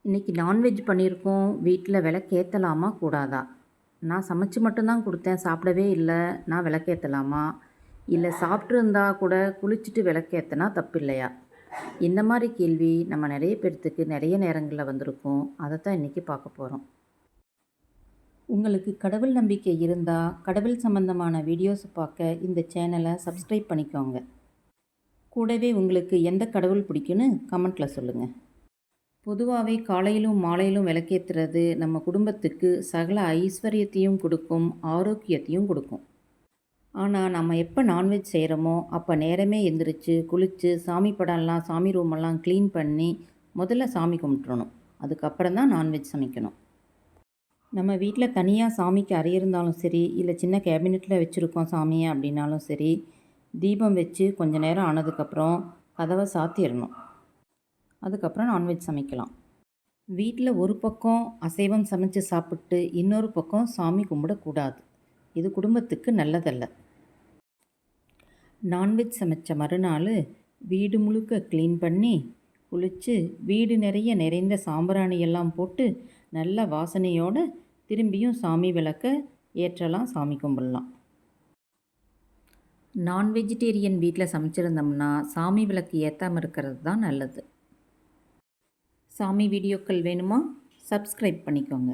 இன்றைக்கி நான்வெஜ் பண்ணியிருக்கோம். வீட்டில் விளக்கேற்றலாமா கூடாதா? நான் சமைச்சு மட்டும்தான் கொடுத்தேன், சாப்பிடவே இல்லை. நான் விளக்கேற்றலாமா? இல்லை சாப்பிட்ருந்தா கூட குளிச்சுட்டு விளக்கேற்றினா தப்பு இல்லையா? இந்த மாதிரி கேள்வி நம்ம நிறைய பேர்த்துக்கு நிறைய நேரங்களில் வந்திருக்கும். அதை தான் இன்றைக்கி பார்க்க போகிறோம். உங்களுக்கு கடவுள் நம்பிக்கை இருந்தால் கடவுள் சம்பந்தமான வீடியோஸ் பார்க்க இந்த சேனலை சப்ஸ்கிரைப் பண்ணிக்கோங்க. கூடவே உங்களுக்கு எந்த கடவுள் பிடிக்குன்னு கமெண்ட்டில் சொல்லுங்கள். பொதுவாகவே காலையிலும் மாலையிலும் விளக்கேற்றுறது நம்ம குடும்பத்துக்கு சகல ஐஸ்வர்யத்தையும் கொடுக்கும், ஆரோக்கியத்தையும் கொடுக்கும். ஆனால் நம்ம எப்போ நான்வெஜ் செய்கிறோமோ அப்போ நேரமே எந்திரிச்சு குளித்து சாமி படம்லாம் சாமி ரூமெல்லாம் க்ளீன் பண்ணி முதல்ல சாமி கும்பிட்றணும். அதுக்கப்புறம் தான் நான்வெஜ் சமைக்கணும். நம்ம வீட்டில் தனியாக சாமிக்கு அறை இருந்தாலும் சரி, இல்லை சின்ன கேபினெட்டில் வச்சுருக்கோம் சாமியை அப்படின்னாலும் சரி, தீபம் வச்சு கொஞ்சம் நேரம் ஆனதுக்கப்புறம் கதவை சாத்திடணும். அதுக்கப்புறம் நான்வெஜ் சமைக்கலாம். வீட்டில் ஒரு பக்கம் அசைவம் சமைச்சு சாப்பிட்டு இன்னொரு பக்கம் சாமி கும்பிடக்கூடாது. இது குடும்பத்துக்கு நல்லதல்ல. நான்வெஜ் சமைச்ச மறுநாள் வீடு முழுக்க க்ளீன் பண்ணி குளித்து வீடு நிறைந்த சாம்பிராணியெல்லாம் போட்டு நல்ல வாசனையோடு திரும்பியும் சாமி விளக்க ஏற்றலாம், சாமி கும்பிடலாம். நான் வெஜிடேரியன் வீட்டில் சமைச்சிருந்தோம்னா சாமி விளக்கு ஏற்றாமல் இருக்கிறது தான் நல்லது. சாமி வீடியோக்கள் வேணுமா? சப்ஸ்கிரைப் பண்ணிக்கோங்க.